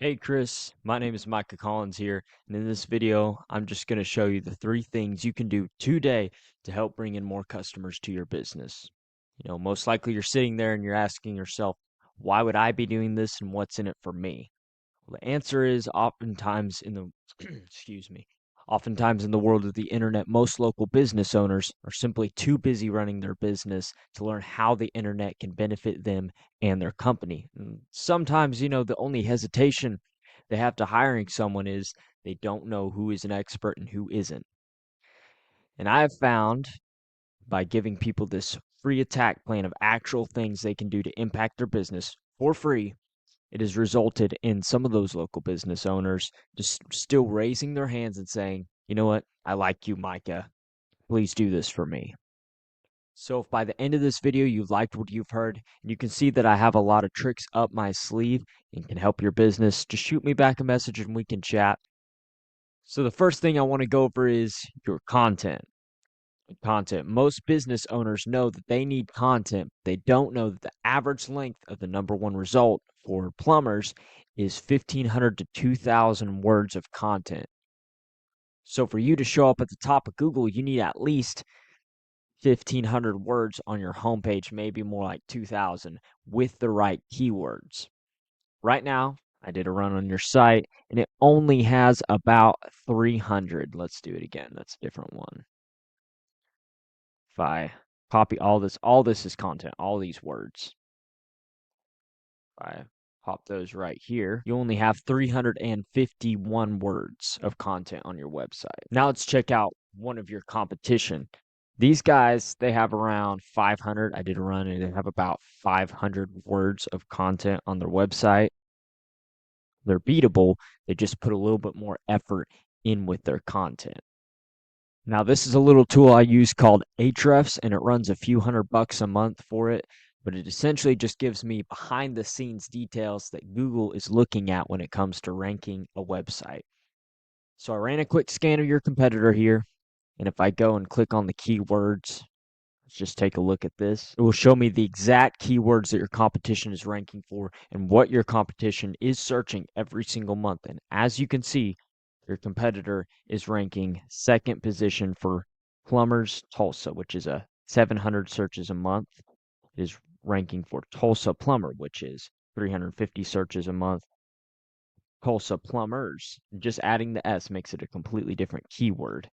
Hey Chris, my name is Micah Collins here, and in this video, I'm just going to show you the 3 things you can do today to help bring in more customers to your business. Most likely you're sitting there and you're asking yourself, why would I be doing this and what's in it for me? Well, the answer is oftentimes in the excuse me. Oftentimes in the world of the internet, most local business owners are simply too busy running their business to learn how the internet can benefit them and their company. And sometimes, the only hesitation they have to hiring someone is they don't know who is an expert and who isn't. And I have found by giving people this free attack plan of actual things they can do to impact their business for free, it has resulted in some of those local business owners just still raising their hands and saying, you know what, I like you, Micah. Please do this for me. So if by the end of this video you liked what you've heard, and you can see that I have a lot of tricks up my sleeve and can help your business, just shoot me back a message and we can chat. So the first thing I want to go over is your content. Most business owners know that they need content. They don't know that the average length of the number one result for plumbers is 1,500 to 2,000 words of content. So for you to show up at the top of Google, you need at least 1,500 words on your homepage, maybe more like 2,000 with the right keywords. Right now, I did a run on your site and it only has about 300. Let's do it again. That's a different one. If I copy all this is content, all these words. If I pop those right here, you only have 351 words of content on your website. Now let's check out one of your competition. These guys, they have around 500. I did a run and they have about 500 words of content on their website. They're beatable. They just put a little bit more effort in with their content. Now, this is a little tool I use called Ahrefs, and it runs a few $100 a month for it, but it essentially just gives me behind the scenes details that Google is looking at when it comes to ranking a website. So I ran a quick scan of your competitor here, and if I go and click on the keywords, let's just take a look at this. It will show me the exact keywords that your competition is ranking for and what your competition is searching every single month. And as you can see, your competitor is ranking second position for Plumbers Tulsa, which is a 700 searches a month. It is ranking for Tulsa Plumber, which is 350 searches a month. Tulsa Plumbers, just adding the S makes it a completely different keyword.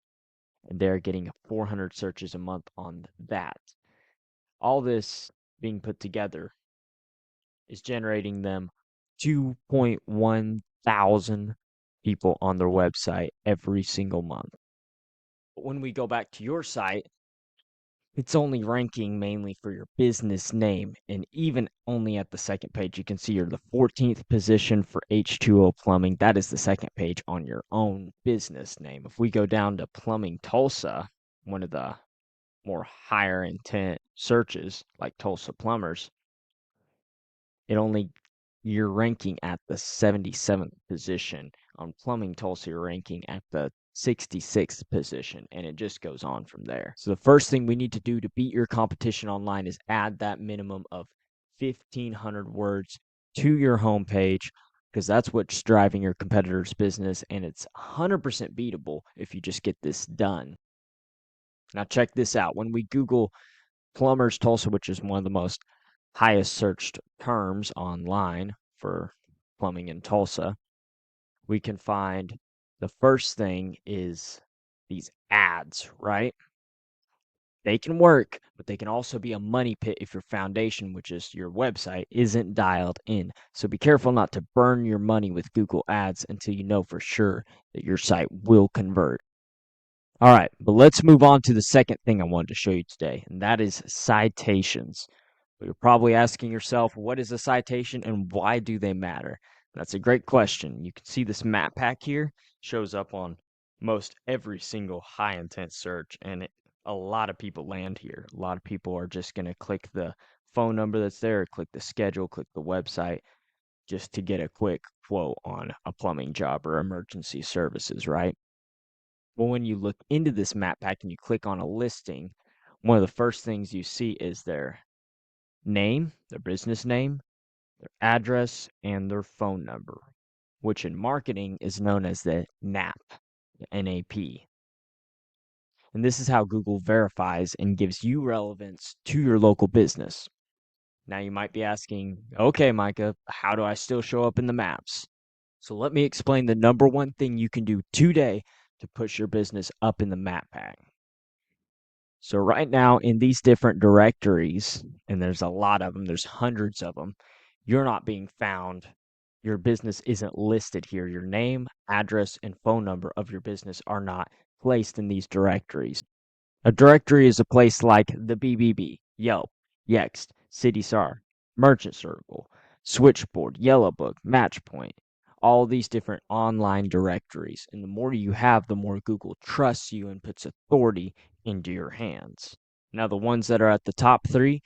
And they're getting 400 searches a month on that. All this being put together is generating them 2.1 thousand people on their website every single month. But when we go back to your site, it's only ranking mainly for your business name. And even only at the second page, you can see you're the 14th position for H2O Plumbing. That is the second page on your own business name. If we go down to Plumbing Tulsa, one of the more higher intent searches like Tulsa Plumbers, you're ranking at the 77th position. On Plumbing Tulsa, you're ranking at the 66th position, and it just goes on from there. So the first thing we need to do to beat your competition online is add that minimum of 1,500 words to your homepage, because that's what's driving your competitor's business, and it's 100% beatable if you just get this done. Now check this out. When we Google Plumbers Tulsa, which is one of the most highest searched terms online for plumbing in Tulsa, we can find the first thing is these ads, right? They can work, but they can also be a money pit if your foundation, which is your website, isn't dialed in. So be careful not to burn your money with Google Ads until you know for sure that your site will convert. All right, but let's move on to the second thing I wanted to show you today, and that is citations. You're probably asking yourself, what is a citation and why do they matter? That's a great question. You can see this map pack here shows up on most every single high intent search, and a lot of people land here. A lot of people are just going to click the phone number that's there, click the schedule, click the website just to get a quick quote on a plumbing job or emergency services, right? Well, when you look into this map pack and you click on a listing, one of the first things you see is their name, their business name, their address, and their phone number. which in marketing is known as the NAP, NAP. And this is how Google verifies and gives you relevance to your local business. Now you might be asking, okay, Micah, how do I still show up in the maps? So let me explain the number one thing you can do today to push your business up in the map pack. So right now in these different directories, and there's a lot of them, there's hundreds of them, you're not being found. Your business isn't listed here. Your name, address, and phone number of your business are not placed in these directories. A directory is a place like the BBB, Yelp, Yext, CityStar, Merchant Circle, Switchboard, Yellowbook, Matchpoint, all these different online directories. And the more you have, the more Google trusts you and puts authority into your hands. Now, the ones that are at the top three,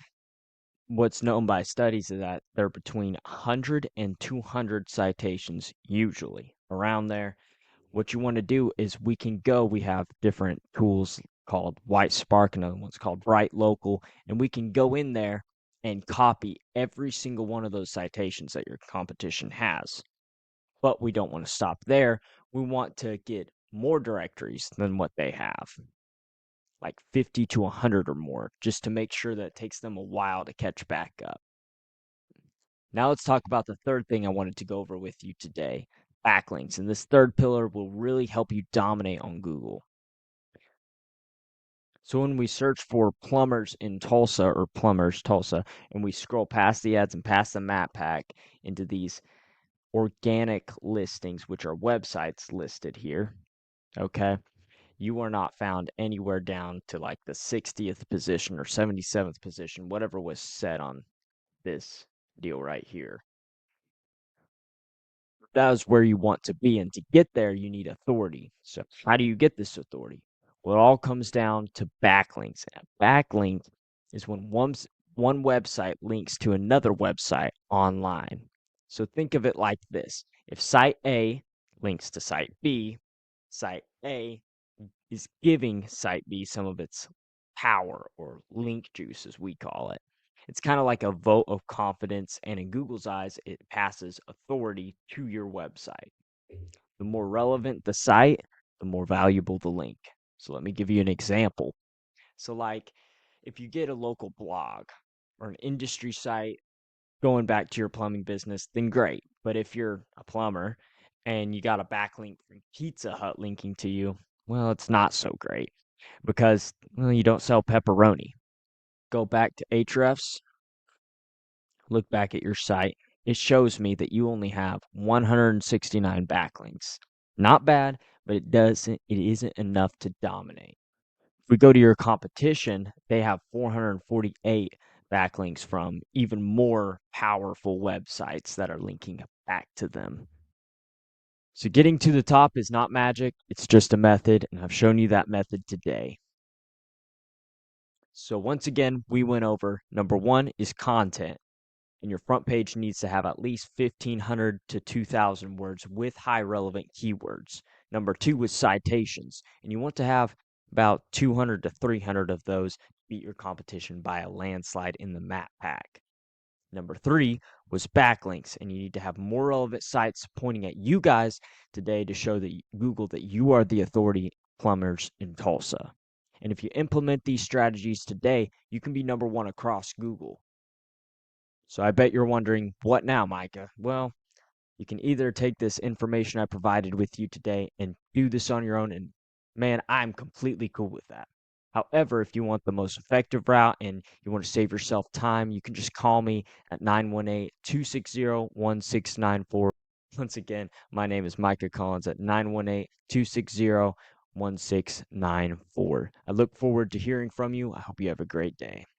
what's known by studies is that they're between 100 and 200 citations, usually around there. What you want to do is we have different tools called White Spark, another one's called Bright Local, and we can go in there and copy every single one of those citations that your competition has. But we don't want to stop there. We want to get more directories than what they have, like 50 to 100 or more, just to make sure that it takes them a while to catch back up. Now let's talk about the third thing I wanted to go over with you today, backlinks. And this third pillar will really help you dominate on Google. So when we search for plumbers in Tulsa or plumbers Tulsa, and we scroll past the ads and past the map pack into these organic listings, which are websites listed here, okay, you are not found anywhere down to like the 60th position or 77th position, whatever was set on this deal right here. That is where you want to be. And to get there, you need authority. So how do you get this authority? Well, it all comes down to backlinks. And a backlink is when one website links to another website online. So think of it like this. If site A links to site A is giving site B some of its power or link juice, as we call it. It's kind of like a vote of confidence, and in Google's eyes, it passes authority to your website. The more relevant the site, the more valuable the link. So let me give you an example. So, like, if you get a local blog or an industry site going back to your plumbing business, then great. But if you're a plumber and you got a backlink from Pizza Hut linking to you, well, it's not so great because you don't sell pepperoni. Go back to Ahrefs, look back at your site. It shows me that you only have 169 backlinks. Not bad, but it isn't enough to dominate. If we go to your competition, they have 448 backlinks from even more powerful websites that are linking back to them. So getting to the top is not magic, it's just a method, and I've shown you that method today. So once again, we went over number one is content. And your front page needs to have at least 1,500 to 2,000 words with high relevant keywords. Number two was citations, and you want to have about 200 to 300 of those to beat your competition by a landslide in the map pack. Number three was backlinks, and you need to have more relevant sites pointing at you guys today to show that Google that you are the authority plumbers in Tulsa. And if you implement these strategies today, you can be number one across Google. So I bet you're wondering, what now, Micah? Well, you can either take this information I provided with you today and do this on your own, and man, I'm completely cool with that. However, if you want the most effective route and you want to save yourself time, you can just call me at 918-260-1694. Once again, my name is Micah Collins at 918-260-1694. I look forward to hearing from you. I hope you have a great day.